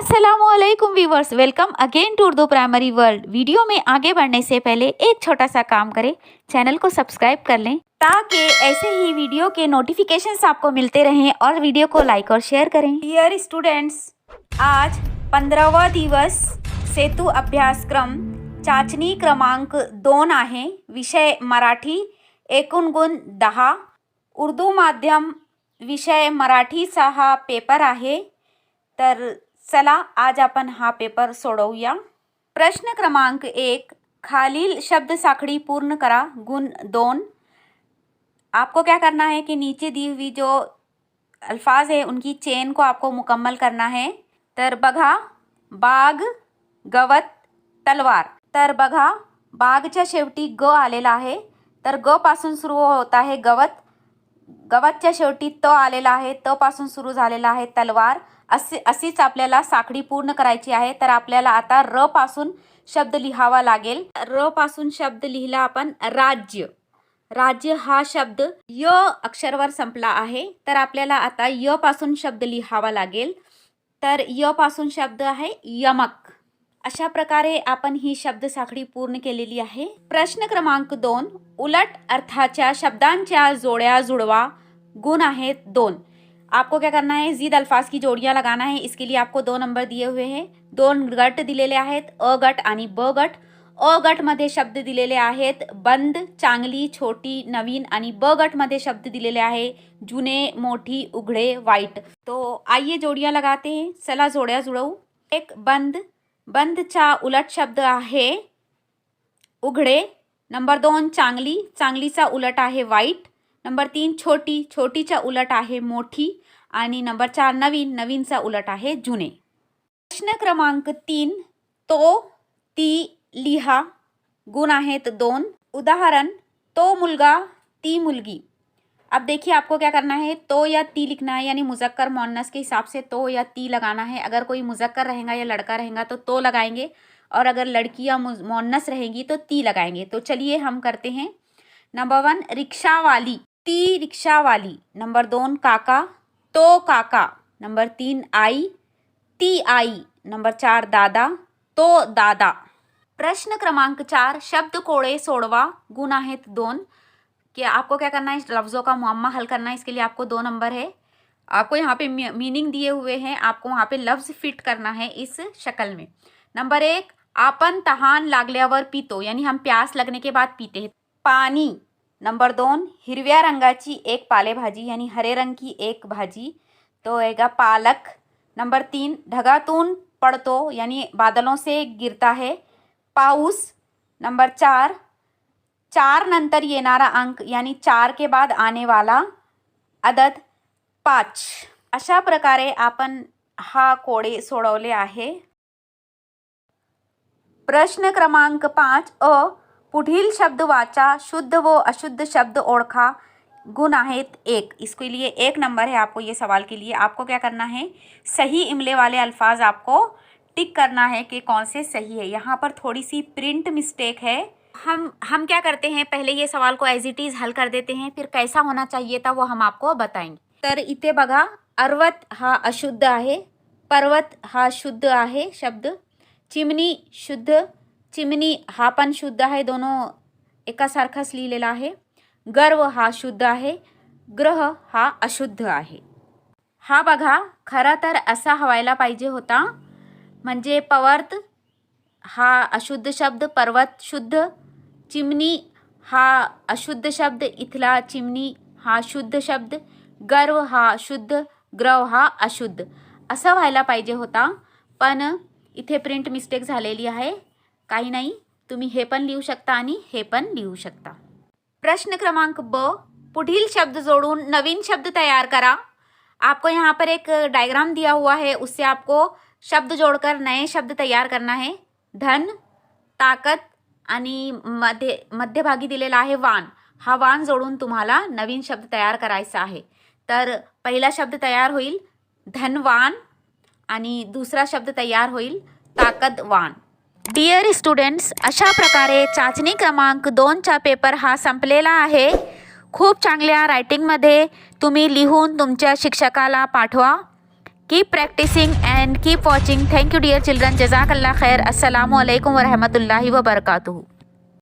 अस्सलामुअलैकुम viewers, welcome again to Urdu primary world. Video में आगे बढ़ने से पहले एक छोटा सा काम करें, चैनल को सब्सक्राइब कर लें ताकि ऐसे ही वीडियो के नोटिफिकेशंस आपको मिलते रहें और वीडियो को लाइक और शेयर करें। डियर स्टूडेंट्स, आज 15वा दिवस सेतू अभ्यासक्रम चाचणी क्रमांक 2 आहे। विषय मराठी, एकूण गुण 10, उर्दू माध्यम विषय मराठीचा हा पेपर आहे। तर चला आज आपण हा पेपर सोडवूया। प्रश्न क्रमांक 1, खालील शब्द साखड़ी पूर्ण करा। गुण 2, आपको क्या करना है कि नीचे दी हुई जो अल्फाज है उनकी चेन को आपको मुकम्मल करना है। तर बघा, बाग, गवत, तलवार। तर बघा, बागच्या शेवटी ग आलेला आहे, तर ग पासून सुरू होता है गवत, गवतच्या शेवटी त आलेला आहे, त पासून सुरू झालेला आहे तलवार। अशीच आपल्याला साखळी पूर्ण करायची आहे। तर आपल्याला आता र पासून शब्द लिहावा लागेल। र पासून शब्द लिहिला आपण राज्य। राज्य हा शब्द य अक्षरवर संपला आहे, तर आपल्याला आता य पासून शब्द लिहावा लागेल। तर य पासून शब्द आहे यमक। अशा प्रकारे आपण ही शब्द साखळी पूर्ण केलेली आहे। प्रश्न क्रमांक 2, उलट अर्थाच्या शब्दांच्या जोड्या जुड़वा। गुण आहेत 2। आपको क्या करना है, जीद अल्फाज की जोड़ियाँ लगाना है। इसके लिए आपको 2 नंबर दिए हुए हैं। 2 गट दिलेले आहेत, अ गट आणि ब गट। अ गट मध्ये शब्द दिलेले आहेत बंद, चांगली, छोटी, नवीन, आणि ब गट मध्ये शब्द दिलेले आहे जुने, मोठी, उघड़े, वाइट। तो आइए जोड़ियाँ लगाते हैं। चला जोड्या जुड़वू। 1, बंद। बंदचा उलट शब्द आहे उघडे। नंबर 2, चांगली। चांगलीचा उलट आहे वाईट। नंबर 3, छोटी। छोटीचा उलट आहे मोठी। आणि नंबर 4, नवीन। नवीनचा उलट आहे जुने। प्रश्न क्रमांक 3, तो, ती लिहा। गुण आहेत 2। उदाहरण, तो मुलगा, ती मुलगी। अब देखिए आपको क्या करना है, तो या ती लिखना है, यानी मुजक्कर मुअन्नस के हिसाब से तो या ती लगाना है। अगर कोई मुजक्कर रहेगा या लड़का रहेगा तो लगाएंगे, और अगर लड़की या मुअन्नस रहेगी तो ती लगाएंगे। तो चलिए हम करते हैं। नंबर 1, रिक्शा वाली, ती रिक्शा वाली। नंबर 2, काका, तो काका। नंबर 3, आई, ती आई। नंबर 4, दादा, तो दादा। प्रश्न क्रमांक 4, शब्द कोड़े सोडवा। गुण आहेत 2। कि आपको क्या करना है, लफ्ज़ों का मुअम्मा हल करना है। इसके लिए आपको 2 नंबर है। आपको यहाँ पे मीनिंग दिए हुए हैं, आपको वहाँ पे लफ्ज़ फिट करना है इस शक्ल में। नंबर 1, आपण तहान लागल्यावर पितो, यानी हम प्यास लगने के बाद पीते हैं, पानी। नंबर 2, हिरव्या रंगाची एक पालेभाजी, यानी हरे रंग की एक भाजी, तो आएगा पालक। नंबर 3, ढगातून पड़तो, यानी बादलों से गिरता है, पाऊस। नंबर 4, 4 नंतर येणारा अंक, यानी 4 के बाद आने वाला अदद 5। अशा प्रकारे आपण हा कोडे सोडवले आहे। प्रश्न क्रमांक 5, अ, पुढील शब्द वाचा, शुद्ध व अशुद्ध शब्द ओळखा। गुण आहेत 1। इसके लिए 1 नंबर है आपको ये सवाल के लिए। आपको क्या करना है, सही इमले वाले अल्फाज आपको टिक करना है कि कौन से सही है। यहाँ पर थोड़ी सी प्रिंट मिस्टेक है। हम क्या करते हैं, पहले ये सवाल को एज इट इज़ हल कर देते हैं, फिर कैसा होना चाहिए था वो हम आपको बताएंगे। तर इथे बघा, अर्वत हा अशुद्ध आहे, पर्वत हा शुद्ध आहे शब्द, चिमणी शुद्ध, चिमणी हा पण शुद्ध आहे, दोनों एकासारखाच लिहिलेला आहे। गर्व हा शुद्ध आहे, ग्रह हा अशुद्ध आहे। हा बघा, खरं तर असा व्हायला पाहिजे होता, म्हणजे पवर्त हा अशुद्ध शब्द, पर्वत शुद्ध, चिमणी हा अशुद्ध शब्द, इथला चिमणी हा शुद्ध शब्द, गर्व हा शुद्ध, ग्रह हा अशुद्ध, असं व्हायला पाहिजे होता। पण इथे प्रिंट मिस्टेक झालेली आहे। काही नाही, तुम्ही हे पण लिहू शकता आणि हे पण लिहू शकता। प्रश्न क्रमांक ब, पुढील शब्द जोड़ून नवीन शब्द तैयार करा। आपको यहाँ पर एक डायग्राम दिया हुआ है, उससे आपको शब्द जोड़कर नए शब्द तैयार करना है। धन, ताकत आणि मध्यभागी दिलेला आहे वान। हा वान जोडून तुम्हाला नवीन शब्द तयार करायचा आहे। तर पहिला शब्द तयार होईल धनवान आणि दुसरा शब्द तयार होईल ताकदवान। डियर स्टुडंट्स, अशा प्रकारे चाचणी क्रमांक 2चा पेपर हा संपलेला आहे। खूप चांगल्या रायटिंगमध्ये तुम्ही लिहून तुमच्या शिक्षकाला पाठवा। Keep practicing and keep watching. Thank you dear children. Jazakallah khair. Assalamu alaikum wa rahmatullahi wa barakatuh.